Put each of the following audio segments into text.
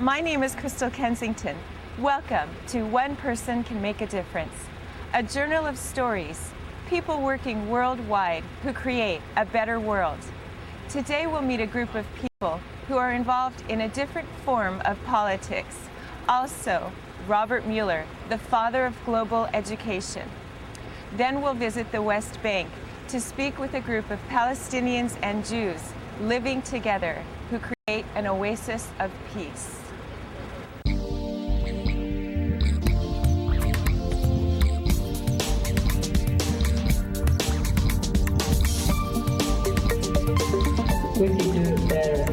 My name is Crystal Kensington. Welcome to One Person Can Make a Difference, a journal of stories, people working worldwide who create a better world. Today we'll meet a group of people who are involved in a different form of politics. Also, Robert Mueller, the father of global education. Then we'll visit the West Bank to speak with a group of Palestinians and Jews living together who create an oasis of peace. We can do it better.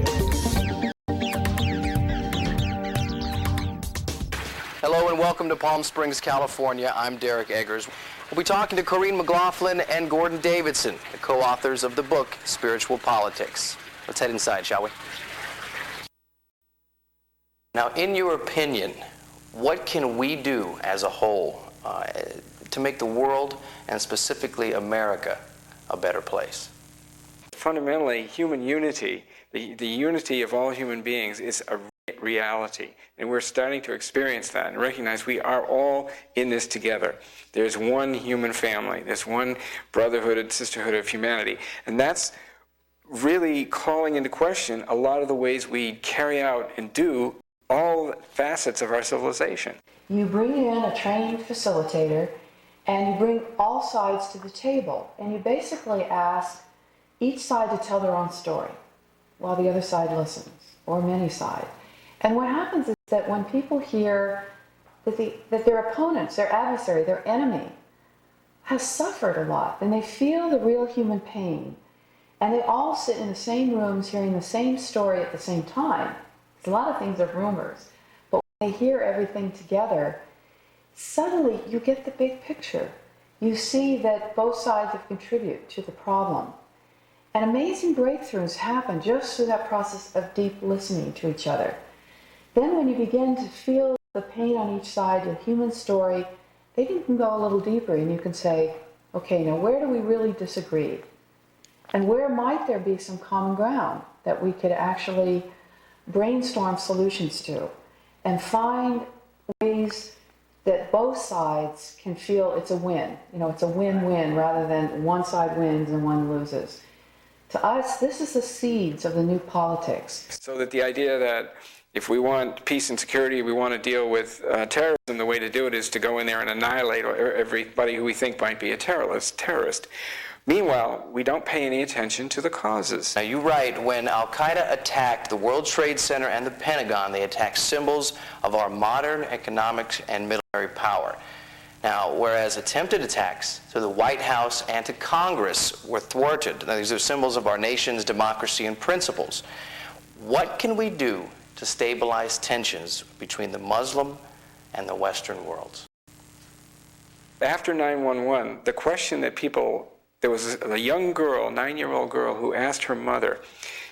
Hello and welcome to Palm Springs, California. I'm Derek Eggers. We'll be talking to Corrine McLaughlin and Gordon Davidson, the co-authors of the book, Spiritual Politics. Let's head inside, shall we? Now, in your opinion, what can we do as a whole to make the world, and specifically America, a better place? Fundamentally, human unity, the unity of all human beings is a reality. And we're starting to experience that and recognize we are all in this together. There's one human family. There's one brotherhood and sisterhood of humanity. And that's really calling into question a lot of the ways we carry out and do all facets of our civilization. You bring in a trained facilitator and you bring all sides to the table. And you basically ask each side to tell their own story while the other side listens, or many sides. And what happens is that when people hear that their opponents, their adversary, their enemy has suffered a lot, then they feel the real human pain. And they all sit in the same rooms hearing the same story at the same time. A lot of things are rumors. But when they hear everything together, suddenly you get the big picture. You see that both sides have contributed to the problem. And amazing breakthroughs happen just through that process of deep listening to each other. Then when you begin to feel the pain on each side, your human story, then you can go a little deeper and you can say, okay, now where do we really disagree? And where might there be some common ground that we could actually brainstorm solutions to and find ways that both sides can feel it's a win. You know, it's a win-win rather than one side wins and one loses. To us, this is the seeds of the new politics. So that the idea that if we want peace and security, we want to deal with terrorism, the way to do it is to go in there and annihilate everybody who we think might be a terrorist. Meanwhile, we don't pay any attention to the causes. Now, you write, when Al-Qaeda attacked the World Trade Center and the Pentagon, they attacked symbols of our modern economic and military power. Now, whereas attempted attacks to the White House and to Congress were thwarted, now, these are symbols of our nation's democracy and principles. What can we do to stabilize tensions between the Muslim and the Western worlds? After 9/11, the question that there was a young girl, 9-year-old girl, who asked her mother,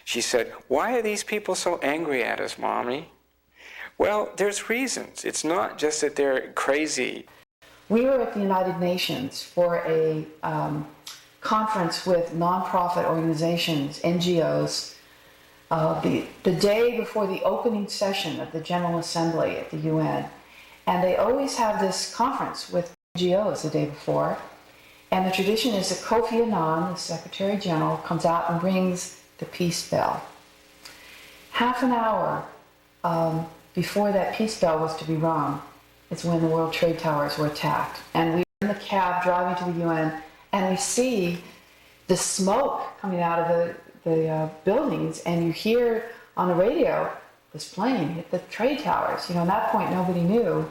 she said, "Why are these people so angry at us, Mommy?" Well, there's reasons. It's not just that they're crazy. We were at the United Nations for a conference with nonprofit organizations, NGOs, the day before the opening session of the General Assembly at the UN. And they always have this conference with NGOs the day before. And the tradition is that Kofi Annan, the Secretary General, comes out and rings the peace bell. Half an hour before that peace bell was to be rung, it's when the World Trade Towers were attacked. And we were in the cab driving to the UN, and we see the smoke coming out of the buildings, and you hear on the radio this plane hit the trade towers. You know, at that point, nobody knew.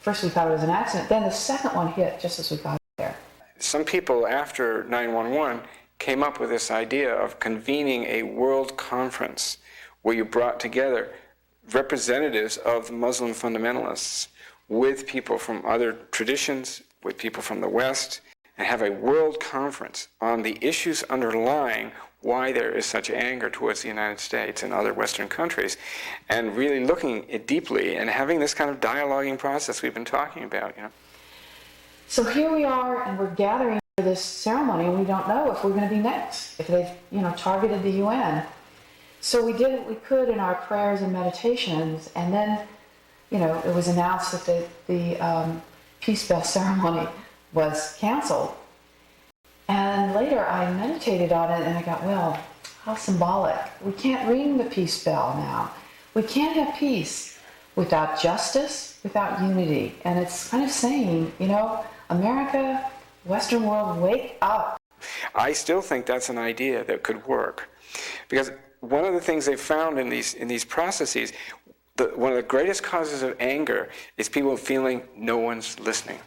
First, we thought it was an accident. Then the second one hit just as we got there. Some people after 9/11 came up with this idea of convening a world conference where you brought together representatives of the Muslim fundamentalists with people from other traditions, with people from the West, and have a world conference on the issues underlying why there is such anger towards the United States and other Western countries, and really looking at deeply and having this kind of dialoguing process we've been talking about, you know. So here we are, and we're gathering for this ceremony, and we don't know if we're going to be next, if they've, targeted the UN. So we did what we could in our prayers and meditations, and then, it was announced that the Peace Bell ceremony was canceled. And later I meditated on it and I got, well, how symbolic. We can't ring the peace bell now. We can't have peace without justice, without unity. And it's kind of saying, America, Western world, wake up. I still think that's an idea that could work. Because one of the things they've found in these processes, one of the greatest causes of anger is people feeling no one's listening.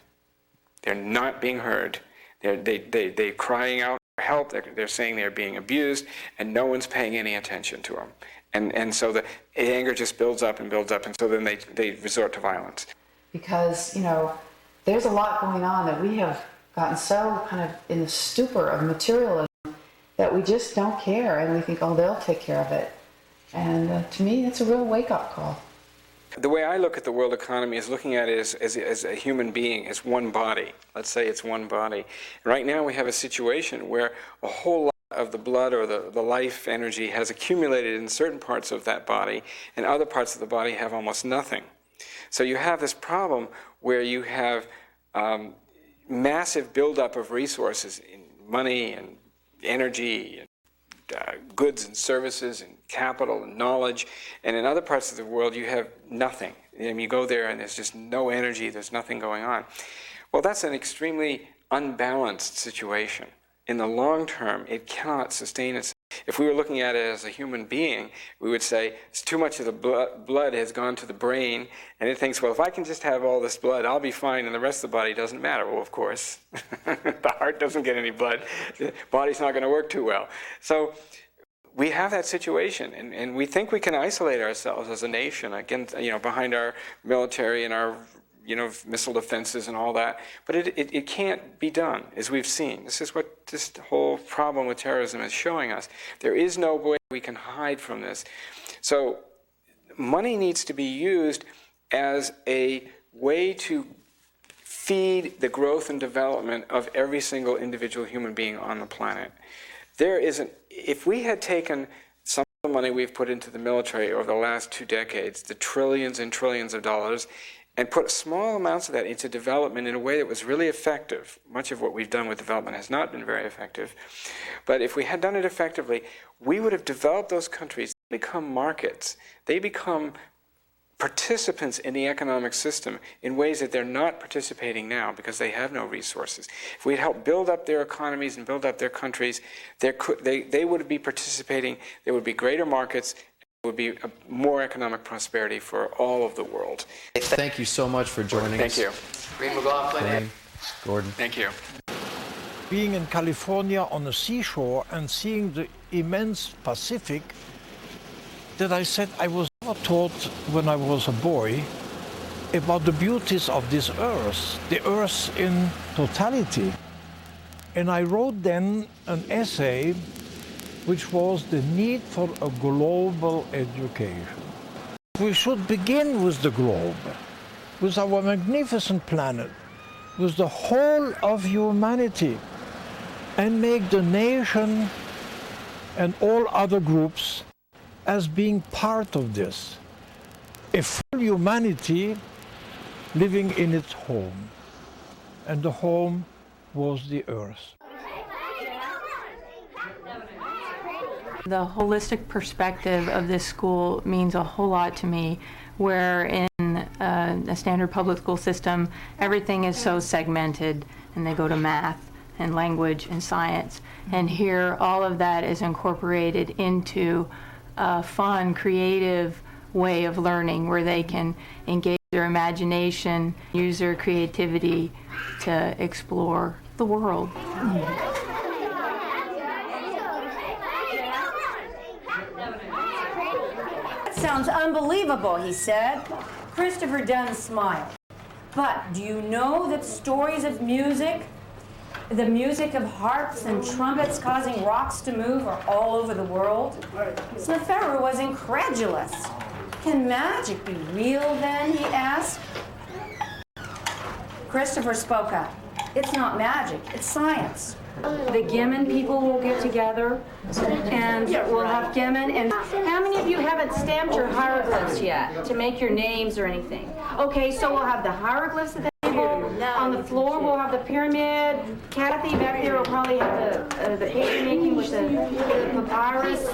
They're not being heard. They're crying out for help. They're saying they're being abused, and no one's paying any attention to them. And so the anger just builds up, and so then they resort to violence. Because, there's a lot going on that we have gotten so kind of in the stupor of materialism that we just don't care, and we think, oh, they'll take care of it. And to me, that's a real wake-up call. The way I look at the world economy is looking at it as a human being, as one body. Let's say it's one body. Right now we have a situation where a whole lot of the blood or the life energy has accumulated in certain parts of that body, and other parts of the body have almost nothing. So you have this problem where you have massive buildup of resources in money and energy and goods and services and capital and knowledge, and in other parts of the world you have nothing. You go there and there's just no energy, there's nothing going on. Well, that's an extremely unbalanced situation. In the long term, it cannot sustain itself. If we were looking at it as a human being, we would say it's too much of the blood has gone to the brain, and it thinks, well, if I can just have all this blood, I'll be fine, and the rest of the body doesn't matter. Well, of course, the heart doesn't get any blood. The body's not going to work too well. So we have that situation, and we think we can isolate ourselves as a nation against, behind our military and our missile defenses and all that. But it can't be done, as we've seen. This is what this whole problem with terrorism is showing us. There is no way we can hide from this. So money needs to be used as a way to feed the growth and development of every single individual human being on the planet. If we had taken some of the money we've put into the military over the last 2 decades, the trillions and trillions of dollars, and put small amounts of that into development in a way that was really effective. Much of what we've done with development has not been very effective. But if we had done it effectively, we would have developed those countries. They become markets. They become participants in the economic system in ways that they're not participating now because they have no resources. If we'd helped build up their economies and build up their countries, they would be participating. There would be greater markets. Would be more economic prosperity for all of the world. Thank you so much for joining us. Thank you. Reed McLaughlin. Gordon. Thank you. Being in California on the seashore and seeing the immense Pacific, that I said I was never taught when I was a boy about the beauties of this earth, the earth in totality. And I wrote then an essay which was the need for a global education. We should begin with the globe, with our magnificent planet, with the whole of humanity, and make the nation and all other groups as being part of this. A full humanity living in its home, and the home was the earth. The holistic perspective of this school means a whole lot to me, where in a standard public school system, everything is so segmented, and they go to math and language and science. And here, all of that is incorporated into a fun, creative way of learning where they can engage their imagination, use their creativity to explore the world. Sounds unbelievable, he said. Christopher Dunn smiled. But do you know that stories of music, the music of harps and trumpets causing rocks to move, are all over the world? Lefebvre was incredulous. Can magic be real then, he asked. Christopher spoke up. It's not magic, it's science. The Gimmon people will get together, and we'll have Gimmon. And how many of you haven't stamped your hieroglyphs yet to make your names or anything? Okay, so we'll have the hieroglyphs at the table. On the floor, we'll have the pyramid. Kathy back there will probably have the paper making with the papyrus.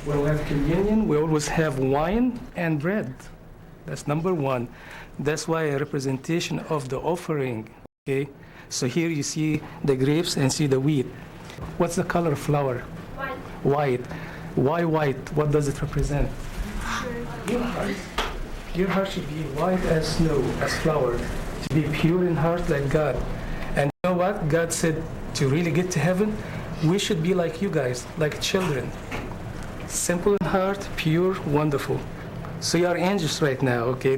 When we have communion, we always have wine and bread. That's number one. That's why a representation of the offering, okay? So here you see the grapes and see the wheat. What's the color of flour? White. White. Why white? What does it represent? Pure heart. Pure heart should be white as snow, as flour. To be pure in heart like God. And you know what? God said to really get to heaven, we should be like you guys, like children. Simple in heart, pure, wonderful. So you are angels right now, okay?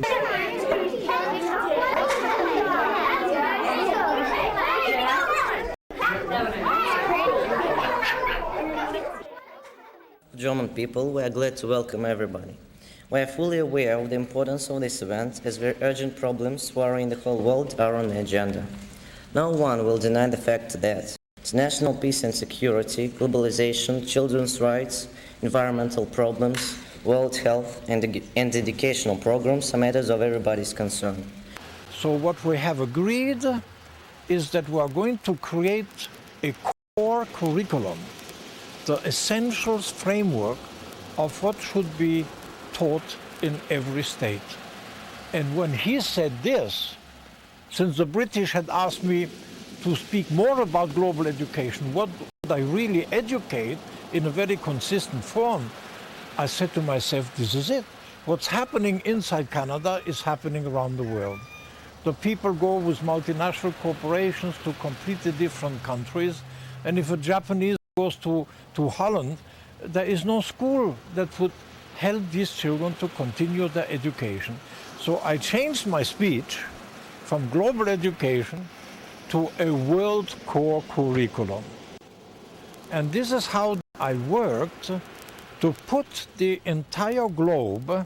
German people, we are glad to welcome everybody. We are fully aware of the importance of this event as very urgent problems worrying the whole world are on the agenda. No one will deny the fact that international peace and security, globalization, children's rights, environmental problems, world health and educational programs are matters of everybody's concern. So what we have agreed is that we are going to create a core curriculum, the essentials framework of what should be taught in every state. And when he said this, since the British had asked me to speak more about global education, what would I really educate in a very consistent form, I said to myself, this is it. What's happening inside Canada is happening around the world. The people go with multinational corporations to completely different countries, and if a Japanese goes to Holland, there is no school that would help these children to continue their education. So I changed my speech from global education to a world core curriculum. And this is how I worked to put the entire globe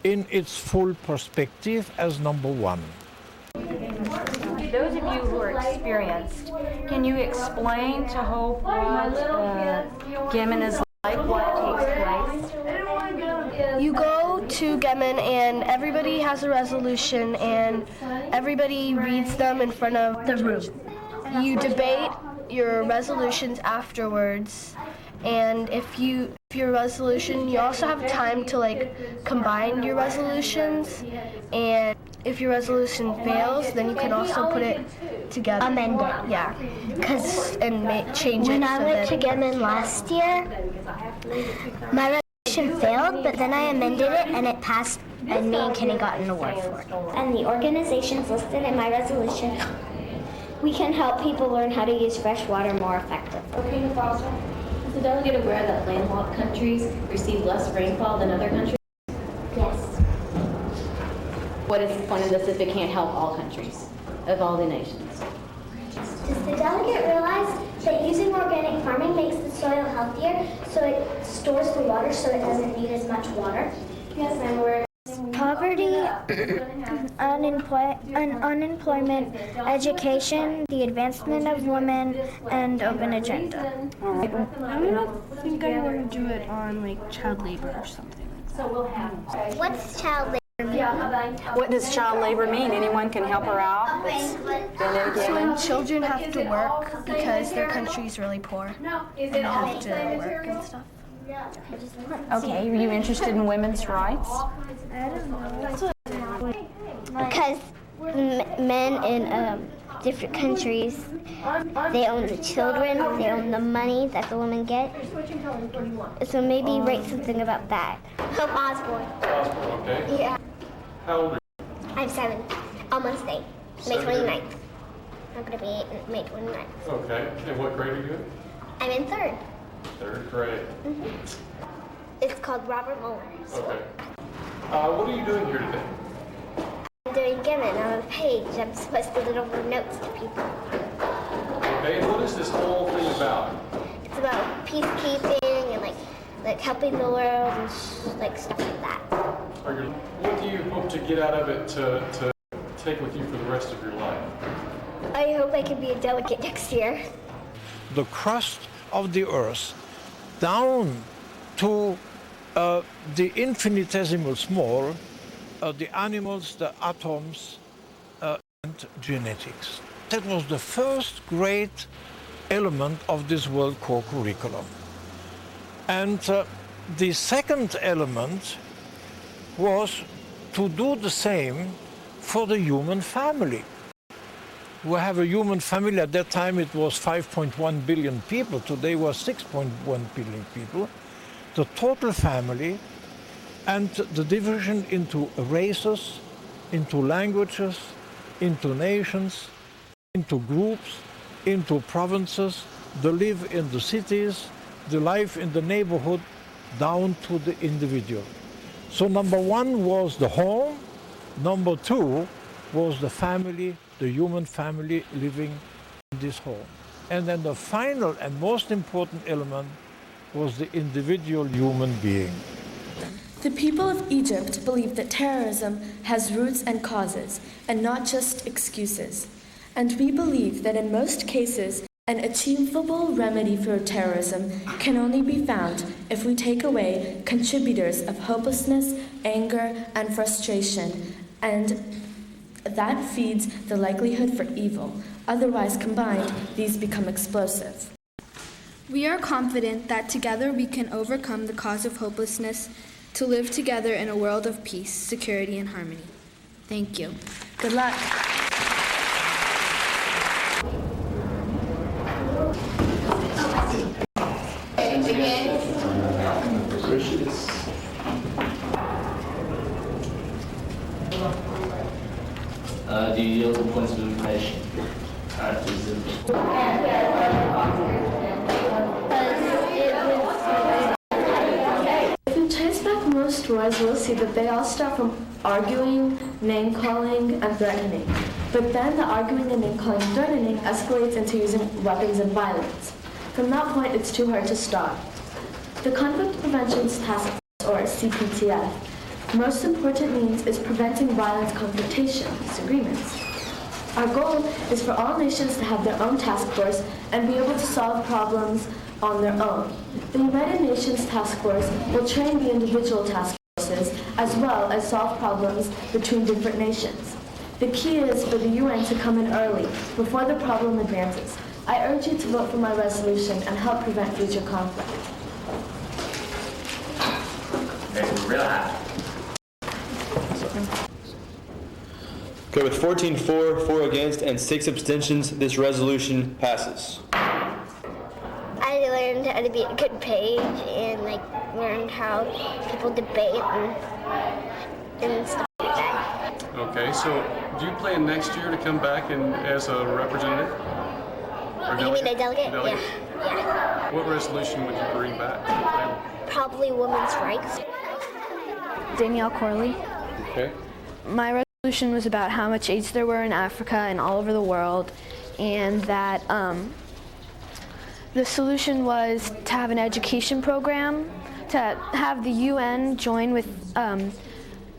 in its full perspective as number one. Those of you who are experienced, can you explain to Hope what Gimmon is like, what takes place? You go to Gimmon and everybody has a resolution and everybody reads them in front of the room. You debate your resolutions afterwards, and if your resolution, you also have time to combine your resolutions, and if your resolution fails, then you can also put it together. Amend it. Yeah, change it. When I went to Gimmon last year, my resolution failed, but then I amended it and it passed, and me and Kenny got an award for it. And the organizations listed in my resolution, we can help people learn how to use fresh water more effectively. Okay, Natasha. Is the delegate aware that landlocked countries receive less rainfall than other countries? Yes. What is the point of this if it can't help all countries, of all the nations? Does the delegate realize that using organic farming makes the soil healthier, so it stores the water so it doesn't need as much water? Yes, I'm aware. Poverty, unemployment, education, the advancement of women, and open agenda. I don't think I want to do it on child labor or something. So we'll have. What's child labor mean? What does child labor mean? Anyone can help her out? So when children have to work because their country's really poor and they have to work and stuff. Okay, are you interested in women's rights? I don't know. Because men in different countries, they own the children, they own the money that the women get. So maybe write something about that. Hope Osborne. Osborne, okay. Yeah. How old are I'm 7. Almost 8. May 29th. I'm going to be 8 on May 29th. you? Okay. And what grade are you in? I'm in 3rd. 3rd grade. It's called Robert Mueller. Okay. What are you doing here today? I'm doing Gimmon on a page. I'm supposed to deliver notes to people. Okay, and what is this whole thing about? It's about peacekeeping and like helping the world and stuff like that. What do you hope to get out of it to take with you for the rest of your life? I hope I can be a delegate next year. the crust of the earth down to the infinitesimal small, the animals, the atoms, and genetics. That was the first great element of this World Core curriculum. And the second element was to do the same for the human family. We have a human family. At that time it was 5.1 billion people. Today we're 6.1 billion people. The total family and the division into races, into languages, into nations, into groups, into provinces, the live in the cities, the life in the neighborhood, down to the individual. So number one was the home, number two was the family, the human family living in this home. And then the final and most important element was the individual human being. The people of Egypt believe that terrorism has roots and causes, and not just excuses. And we believe that in most cases, an achievable remedy for terrorism can only be found if we take away contributors of hopelessness, anger, and frustration, and that feeds the likelihood for evil. Otherwise combined, these become explosive. We are confident that together we can overcome the cause of hopelessness to live together in a world of peace, security, and harmony. Thank you. Good luck. Do you yield the points of information? If we trace back most wars, we'll see that they all start from arguing, name-calling, and threatening. But then the arguing and name-calling and threatening escalates into using weapons and violence. From that point, it's too hard to stop. The Conflict Prevention Task Force, or CPTF, most important means is preventing violent confrontation, disagreements. Our goal is for all nations to have their own task force and be able to solve problems on their own. The United Nations Task Force will train the individual task forces as well as solve problems between different nations. The key is for the UN to come in early, before the problem advances. I urge you to vote for my resolution and help prevent future conflict. Real happy. Okay, with 14 for, 4 against, and 6 abstentions, this resolution passes. I learned how to be a good page and learned how people debate and stuff like that. Okay, so do you plan next year to come back and as a representative? Or You mean a delegate? Delegate? Yeah. What resolution would you bring back? Probably women's rights. Danielle Corley. Okay. My resolution was about how much AIDS there were in Africa and all over the world, and that the solution was to have an education program, to have the UN join with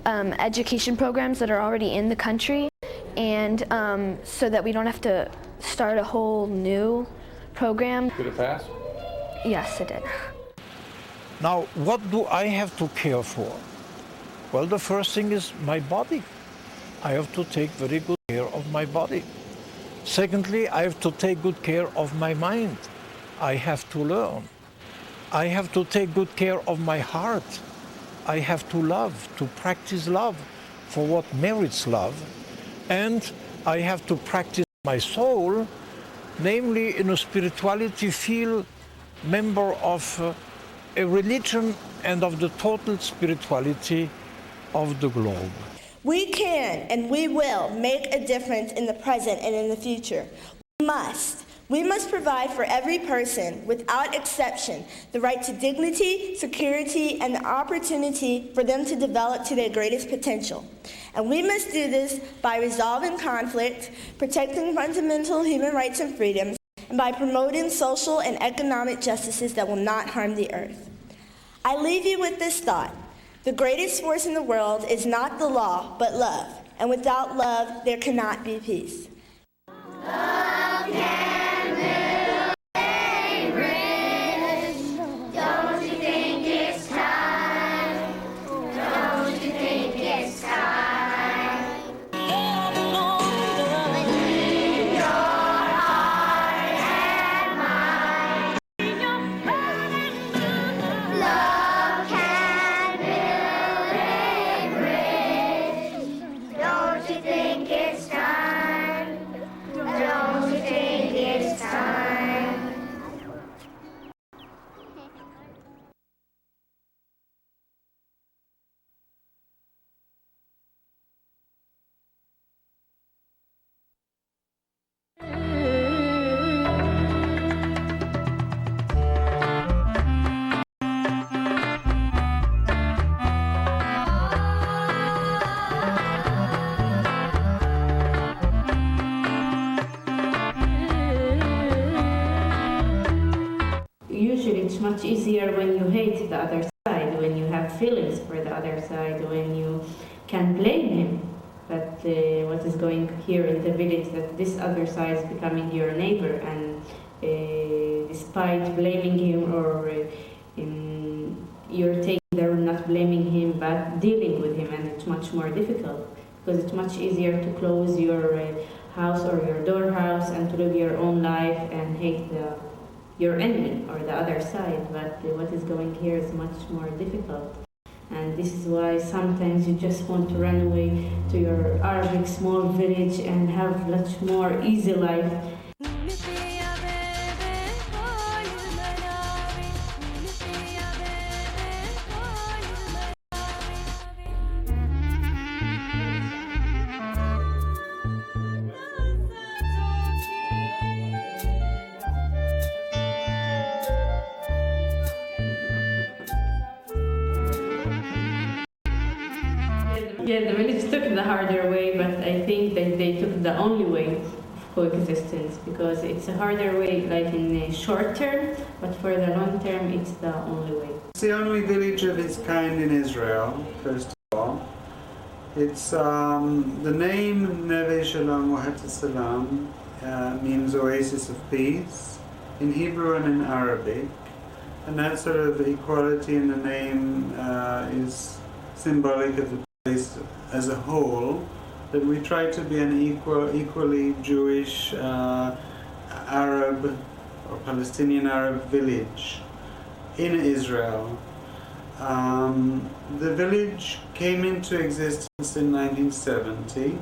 education programs that are already in the country, and so that we don't have to start a whole new program. Did it pass? Yes, it did. Now, what do I have to care for? Well, the first thing is my body. I have to take very good care of my body. Secondly, I have to take good care of my mind. I have to learn. I have to take good care of my heart. I have to love, to practice love for what merits love. And I have to practice my soul, namely in a spirituality field, member of a religion and of the total spirituality of the globe. We can and we will make a difference in the present and in the future. We must provide for every person, without exception, the right to dignity, security, and the opportunity for them to develop to their greatest potential. And we must do this by resolving conflict, protecting fundamental human rights and freedoms, and by promoting social and economic justices that will not harm the earth. I leave you with this thought. The greatest force in the world is not the law, but love. And without love, there cannot be peace. Love can move Usually it's much easier when you hate the other side, when you have feelings for the other side, when you can blame him. But what is going here in the village, that this other side is becoming your neighbor, and despite blaming him, or you're taking the role not blaming him but dealing with him, and it's much more difficult because it's much easier to close your house or your door house and to live your own life and hate your enemy or the other side. But what is going here is much more difficult. And this is why sometimes you just want to run away to your Arabic small village and have much more easy life. Yeah, the village took the harder way, but I think that they took the only way of coexistence, because it's a harder way like in the short term, but for the long term it's the only way. It's the only village of its kind in Israel, first of all. It's the name Neve Shalom Wahat Salam means oasis of peace in Hebrew and in Arabic, and that sort of equality in the name is symbolic of the place as a whole, that we try to be an equally Jewish, Arab or Palestinian Arab village in Israel. The village came into existence in 1970,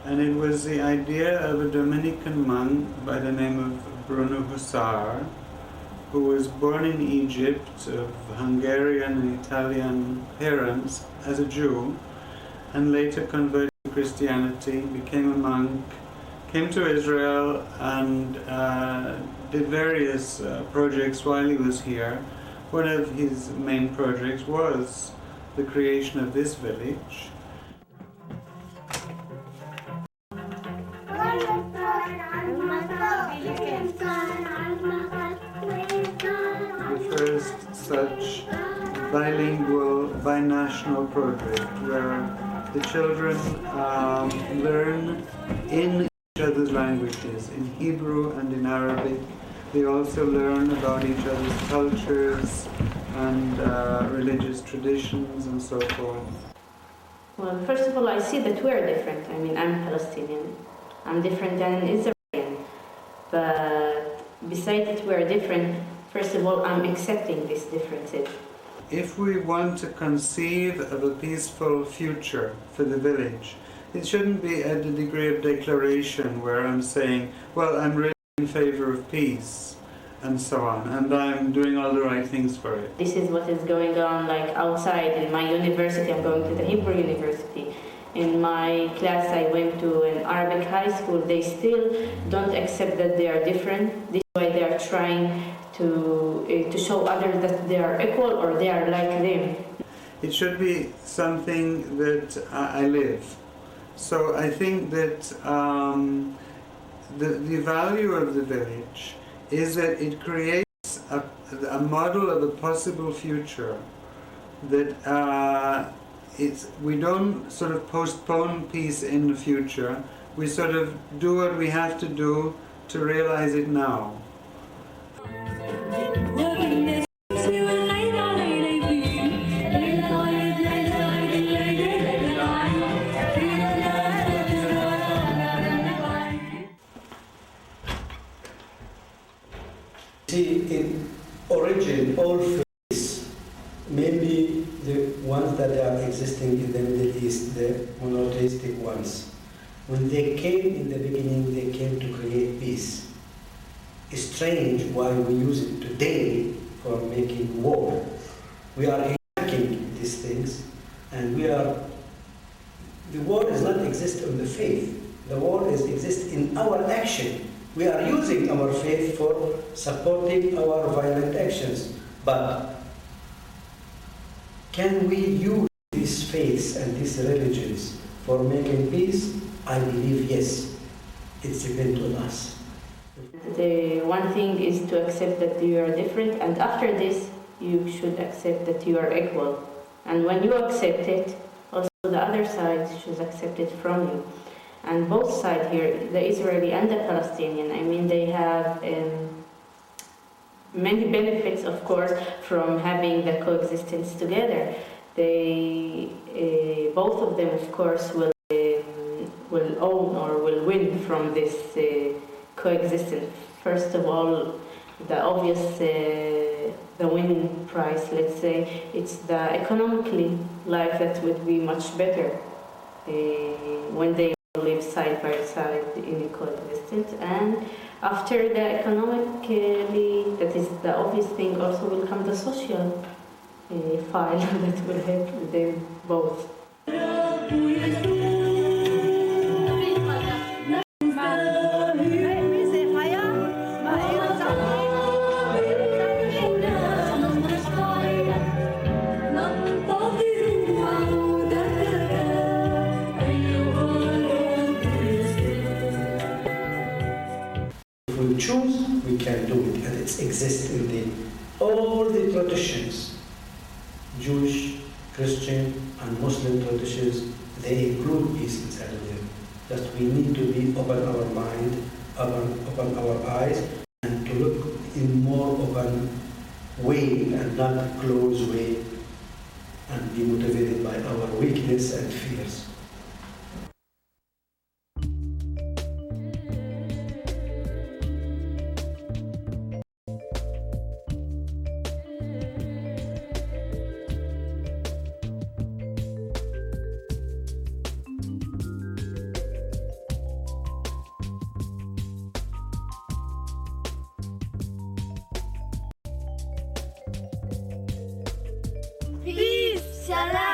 and it was the idea of a Dominican monk by the name of Bruno Hussar, who was born in Egypt of Hungarian and Italian parents as a Jew, and later converted to Christianity, became a monk, came to Israel, and did various projects while he was here. One of his main projects was the creation of this village. The first such bilingual, binational project where the children learn in each other's languages, in Hebrew and in Arabic. They also learn about each other's cultures and religious traditions and so forth. Well, first of all, I see that we're different. I mean, I'm Palestinian. I'm different than an Israeli. But besides that we're different, first of all, I'm accepting these differences. If we want to conceive of a peaceful future for the village, it shouldn't be at the degree of declaration where I'm saying, well, I'm really in favor of peace and so on, and I'm doing all the right things for it. This is what is going on like outside in my university. I'm going to the Hebrew University. In my class, I went to an Arabic high school. They still don't accept that they are different. This is why they are trying to show others that they are equal or they are like them. It should be something that I live. So I think that the value of the village is that it creates a model of a possible future, that we don't sort of postpone peace in the future, we sort of do what we have to do to realize it now. See, in origin, all faiths, mainly the ones that are existing in the Middle East, the monotheistic ones, when they came in the beginning, they came to create peace. It's strange why we use it today for making war. We are attacking these things, and the war does not exist on the faith. The war exists in our action. We are using our faith for supporting our violent actions. But Can we use these faiths and these religions for making peace? I believe yes. It depends on us. The one thing is to accept that you are different, and after this, you should accept that you are equal. And when you accept it, also the other side should accept it from you. And both sides here, the Israeli and the Palestinian, I mean, they have many benefits, of course, from having the coexistence together. They, both of them, of course, will own or will win from this coexistence. First of all, the obvious, the winning prize, let's say, it's the economically life that would be much better when they live side by side in coexistence. And after the economically, that is the obvious thing, also will come the social file that will help them both. If we choose, we can do it, and it exists in all the traditions, Jewish, Christian, and Muslim traditions. They include peace inside of them. Just we need to be open our mind, open our eyes, and to look in more open way and not closed way, and be motivated by our weakness and fears. Peace, shalom.